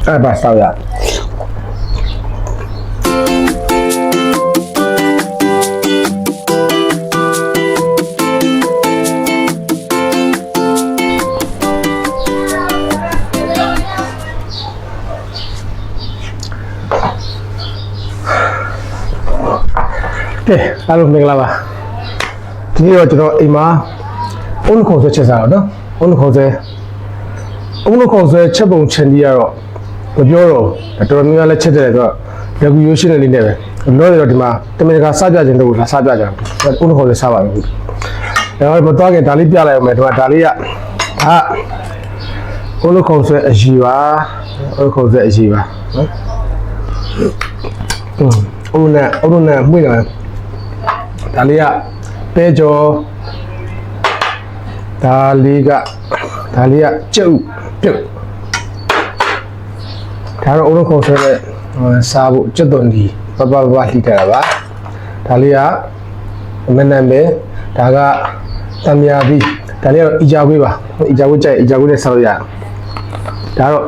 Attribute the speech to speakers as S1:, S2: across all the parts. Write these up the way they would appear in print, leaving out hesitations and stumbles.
S1: အဲ့ပါဆောက်ရကဲအားလုံးမင်္ဂလာပါဒီနေ့တော့ကျွန်တော်အိမ်မှာအုံးခေါ်ဆွဲချက်စားတော့နော်အုံးခေါ်ဆွဲချက်ပုံချက်ကြီးကတော့မပြောတော့တော်တော်များများလက်ချက်တယ်ဆိုတော့ regulation လေးနဲ့ပဲလောတယ်တော့ဒီမှာတမင်ကစားပြခြင်းတော့လာစားပြကြတယ်အုံးခေါ်ဆွဲစားပါမယ်ဒါတော့မတော့ခင်ဒါလေးပြလိုက်အောင်မယ်ဒီမှာဒါလေးကအုံးခေါ်ဆွဲအရှိပါအုံးခေါ်ဆွဲအရှိပါနော်အုံးနဲ့မှုတယ်ဒါလေးကပဲကြောဒါလေးကကျုပ်ပြုတ်ဒါတော့အုံးခေါ်ဆွဲနဲ့စားဖို့ကျွတ်သွန်ဒီပပလှိထားတာပါဒါလေးကမနံပဲဒါကတမယာပြီးဒါလေးကတော့အီဂျာဝေးပါအီဂျာဝေးကြိုက်အီဂျာဝေးနဲ့စားလို့ရဒါတော့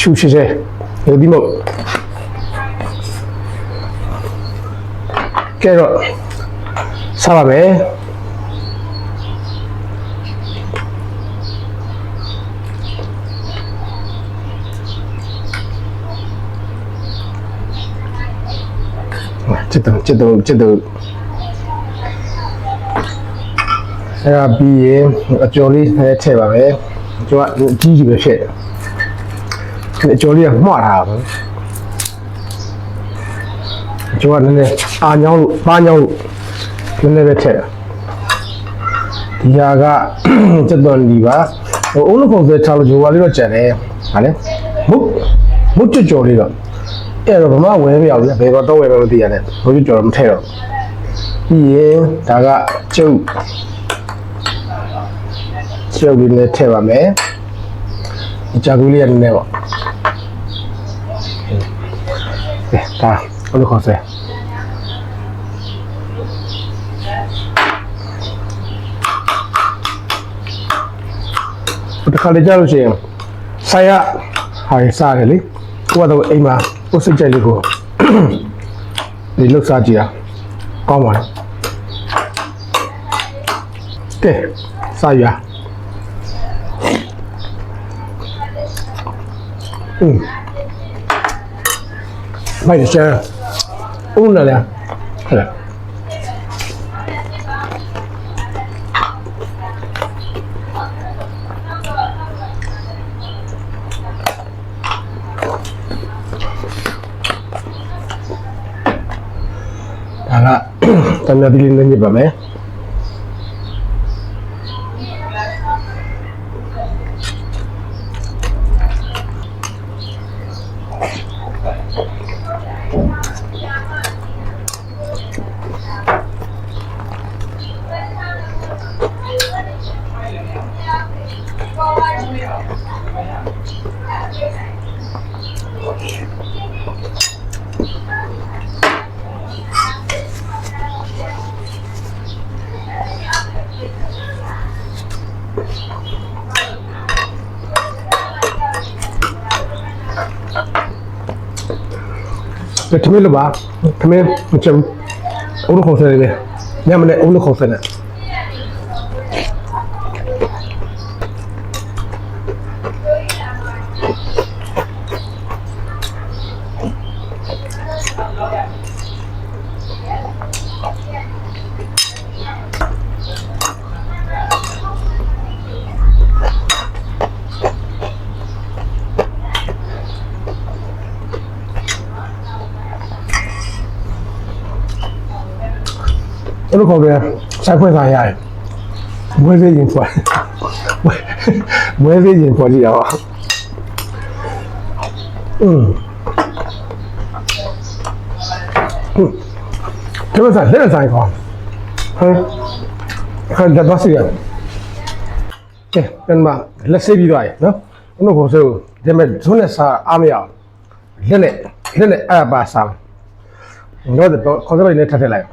S1: ရှူရှဲရှဲဒီမို့ကဲတော့စားပါမယ်จิตအဲ့ဒါပြီးရင်အကျော်လေးနဲ့ထည့်ပါမယ်အကျော်ကအကြီးပဲဖြစ်တယ်အကျော်လေးကမှွာထားပါအကျော်ကနည်းနည်းအာညောင်းလို့ပါညောင်းလို့နည်းနည်းပဲထည့်ဒီဟာကစက်သွန်ဒီပါအုံးလုံးပုံစံချလို့ဂျိုဝါလေးတော့ကျန်တယ်ဟာလေမုတ်ကြော်လေးတော့အဲ့တော့ဘာမှဝဲမရဘူးဘယ်တော့ဝဲမလို့သိရတယ်ဘိုးကျော်တော့မထည့်တော့ပြီးရင်ဒါကကျုပ်လေးနဲ့ထည့်ပါမယ်ဒီကြာကူးလေးရနေပေါ့ကဲဒါဘယ်လိုခေါ်လဲဒီခါလေးကြာလို့ရှိရင်ဆိုင်ရဟာရစားတယ်လေကိုကတော့အိမ်မှာကိုစိတ်ကြိုက်လေးကိုဒီလှုပ်ရှားကြည့်တာကောင်းပါလားကဲစားရမိုက်ရှာဦးနာလားဟဲ့ဒါကတမန်ဒီလေးနဲ့ညစ်ပါမယ်ထမင်းလို့ပါထမင်းမချက်ဘူးအုံးခေါ်ဆဲနေတယ်ညမနဲ့အုံးခေါ်ဆဲနေအဲ့လိုခေါ်တယ်စိုက်ခွင့်စားရတယ်မွေးစေးရင်ဖွာမွေးစေးရင်ဖွာကြည့်ရအောင်ကျမစားလက်ဆိုင်ကောဟန်ဒါပါစီရကဲပြန်မလက်စေးပြီးသွားရနော်အဲ့လိုခေါ်ဆိုဒီမဲ့ဇွန်းနဲ့စားအားမရအောင်လက်နဲ့အဲ့ပါစားတော့ခေါ်စရိုက်နဲ့ထပ်ထည့်လိုက်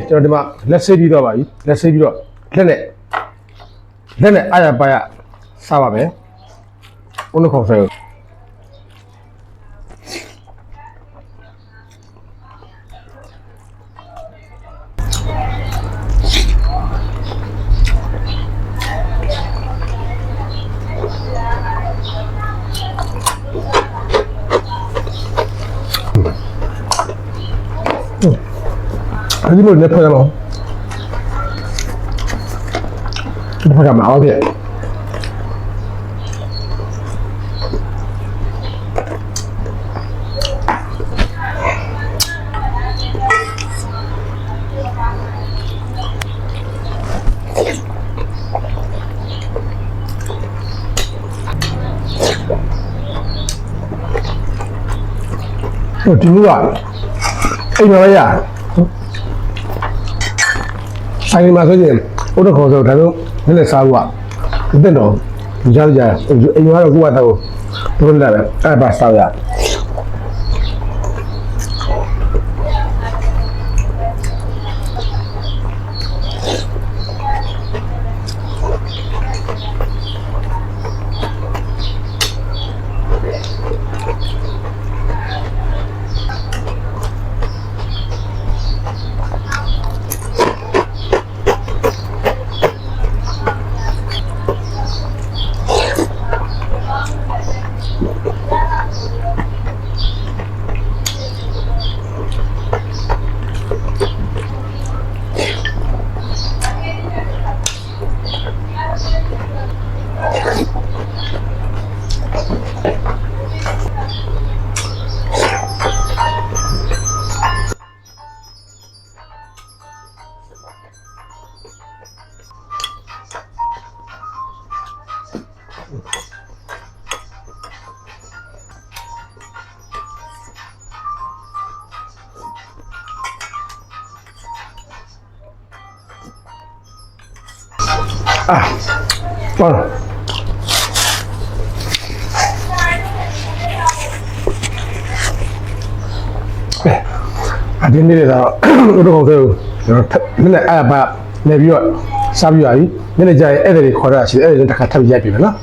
S1: ကျွန်တော်ဒီမှာလက်ဆေးပြီးတော့ပါပြီလက်ဆေးပြီးတော့လက်နဲ့ လက်နဲ့အားရပါရစားပါမယ်ဦးနှခေါ်ဆွဲကိုဒီလိုနဲ့ဖွဲ့ရအောင်ဒီဖွဲ့ရမှာအောင်ပြဒီလိုကအိမ်မှာရဆိုင်မှာဆိုရင်ဥဒ္ဒခေါ်ဆိုဒါမျိုးလည်းစားလို့ကမသိတော့ကြားကြအိမ်ကတော့ကိုယ့်ဘာသာကိုဘုန်းလာတယ်အဲ့ပါစားရဟုတ်အတင်းနေတော့ဥဒ္ဒခေါ်ဆိုကျွန်တော်နည်းနည်းအားပါနေပြီးတော့စားပြီးပါပြီနည်းနည်းကြာရင်အဲ့ဒါတွေခေါ်ရတာရှိတယ်အဲ့ဒါတစ်ခါထပ်ရိုက်ပြီမယ်နော်